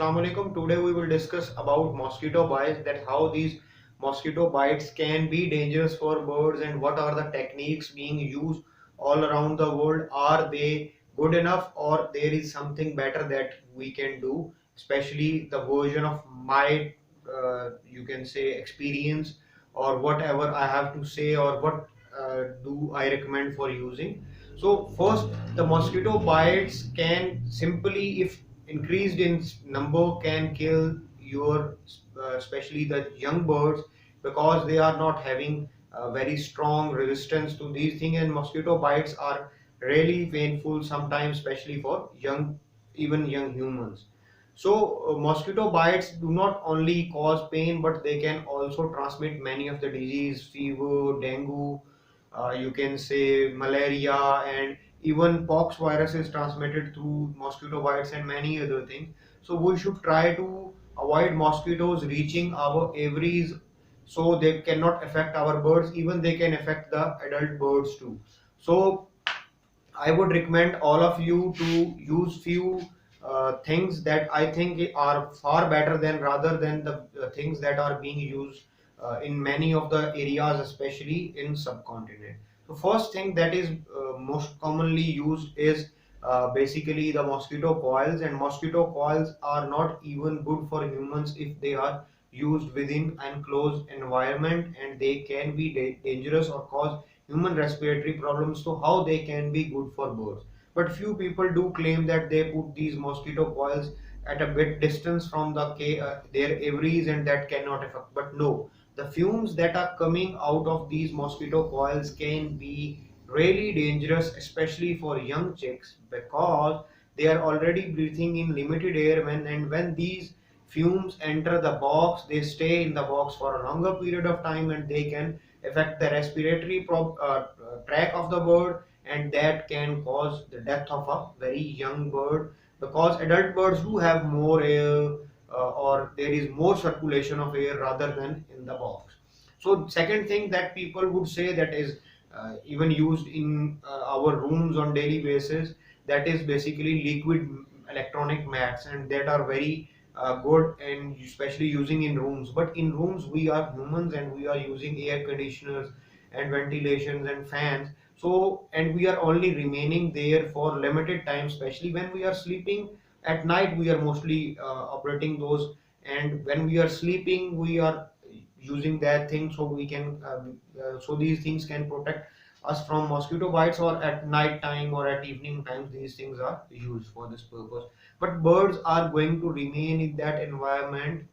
Assalamu alaikum. Today we will discuss about mosquito bites, that how these mosquito bites can be dangerous for birds and what are the techniques being used all around the world. Are they good enough or there is something better that we can do, especially the version of my you can say experience or whatever I have to say or what do I recommend for using. So first, the mosquito bites can simply, if increased in number, can kill your especially the young birds, because they are not having very strong resistance to these things, and mosquito bites are really painful sometimes, especially for young, even young humans. So mosquito bites do not only cause pain, but they can also transmit many of the disease, fever, dengue, you can say malaria, and even pox virus is transmitted through mosquito bites and many other things. So we should try to avoid mosquitoes reaching our aviaries, so they cannot affect our birds, even they can affect the adult birds too. So I would recommend all of you to use few things that I think are far better than rather than the things that are being used in many of the areas, especially in subcontinent. So first thing that is most commonly used is basically the mosquito coils, and mosquito coils are not even good for humans if they are used within enclosed environment, and they can be dangerous or cause human respiratory problems. So how they can be good for birds? But few people do claim that they put these mosquito coils at a bit distance from their aviaries, and that cannot affect. But no, the fumes that are coming out of these mosquito coils can be really dangerous, especially for young chicks, because they are already breathing in limited air, and when these fumes enter the box, they stay in the box for a longer period of time, and they can affect the respiratory tract of the bird, and that can cause the death of a very young bird, because adult birds do have more air, or there is more circulation of air rather than in the box. So second thing that people would say, that is even used in our rooms on daily basis, that is basically liquid electronic mats, and that are very good, and especially using in rooms. But in rooms we are humans and we are using air conditioners and ventilations and fans, so and we are only remaining there for limited time, especially when we are sleeping at night. We are mostly operating those, and when we are sleeping we are using that thing, so we can so these things can protect us from mosquito bites, or at night time or at evening times these things are used for this purpose. But birds are going to remain in that environment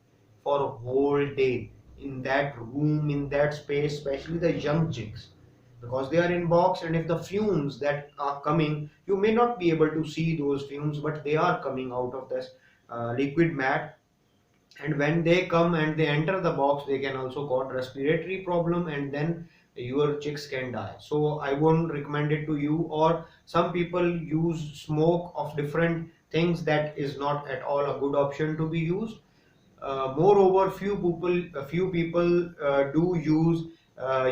for a whole day, in that room, in that space, especially the young chicks, because they are in box, and if the fumes that are coming, you may not be able to see those fumes, but they are coming out of this liquid mat, and when they come and they enter the box, they can also cause respiratory problem, and then your chicks can die. So I won't recommend it to you. Or some people use smoke of different things, that is not at all a good option to be used. Moreover, few people do use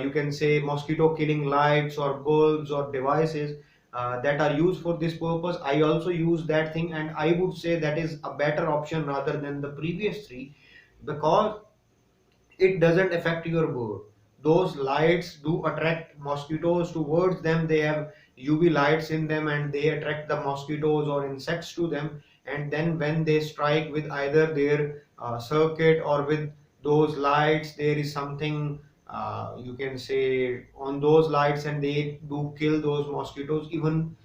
you can say mosquito killing lights or bulbs or devices that are used for this purpose. I also use that thing, and I would say that is a better option rather than the previous three, because it doesn't affect your bird. Those lights do attract mosquitoes towards them. They have UV lights in them, and they attract the mosquitoes or insects to them. And then when they strike with either their circuit or with those lights, there is something you can say on those lights, and they do kill those mosquitoes. Even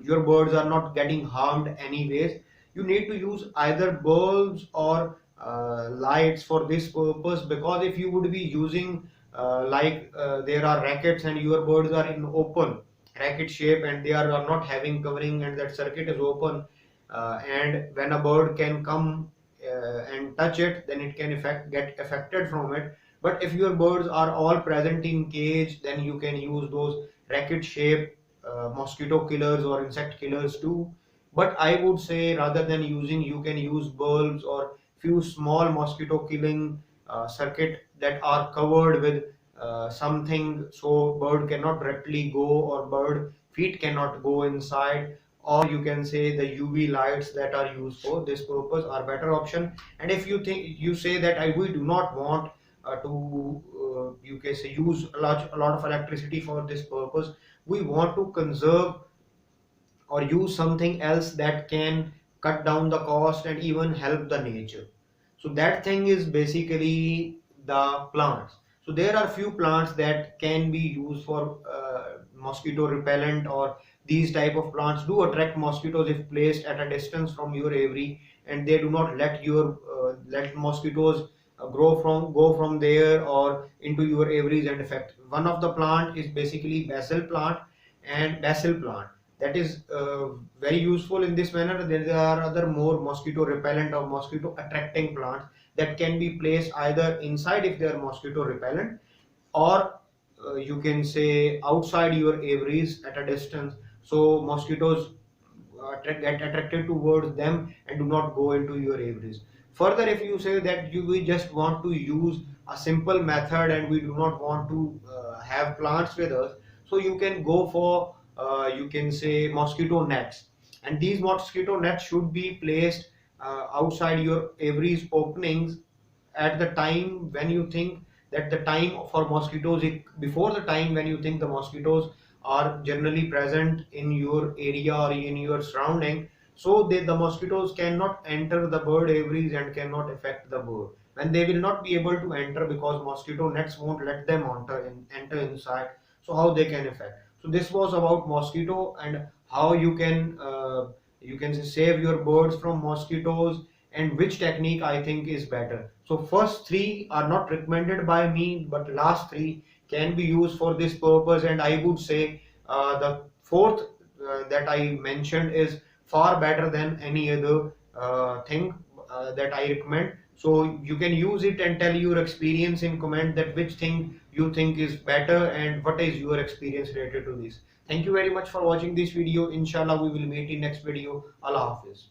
your birds are not getting harmed anyways. You need to use either bulbs or lights for this purpose, because if you would be using there are rackets and your birds are in open racket shape, and they are not having covering, and that circuit is open, and when a bird can come and touch it, then it can get affected from it. But if your birds are all present in cage, then you can use those racket shape mosquito killers or insect killers too. But I would say, rather than using, you can use bulbs or few small mosquito killing circuit that are covered with something, so bird cannot directly go, or bird feet cannot go inside. or you can say the UV lights that are used for this purpose are better option. And if you say that we do not want to you can say use a lot of electricity for this purpose, we want to conserve or use something else that can cut down the cost and even help the nature. So that thing is basically the plants. So there are few plants that can be used for mosquito repellent, or these type of plants do attract mosquitoes if placed at a distance from your aviary, and they do not let your let mosquitoes go from there or into your aviaries and affect. One of the plant is basically basil plant, that is very useful in this manner. There are other more mosquito repellent or mosquito attracting plants that can be placed either inside if they are mosquito repellent, or you can say outside your aviaries at a distance, so mosquitoes get attracted towards them and do not go into your aviaries. Further, if you say that we just want to use a simple method and we do not want to have plants with us, so you can go for you can say mosquito nets, and these mosquito nets should be placed outside your aviaries openings at the time when you think that the time for mosquitoes, before the time when you think the mosquitoes are generally present in your area or in your surrounding, so the mosquitoes cannot enter the bird aviaries and cannot affect the bird. When they will not be able to enter because mosquito nets won't let them enter inside, so how they can affect. So this was about mosquito and how you can say save your birds from mosquitoes, and which technique I think is better. So first three are not recommended by me, but last three can be used for this purpose. And I would say the fourth that I mentioned is far better than any other thing that I recommend. So you can use it and tell your experience in comment that which thing you think is better and what is your experience related to this. Thank you very much for watching this video. Inshallah, we will meet in next video. Allah Hafiz.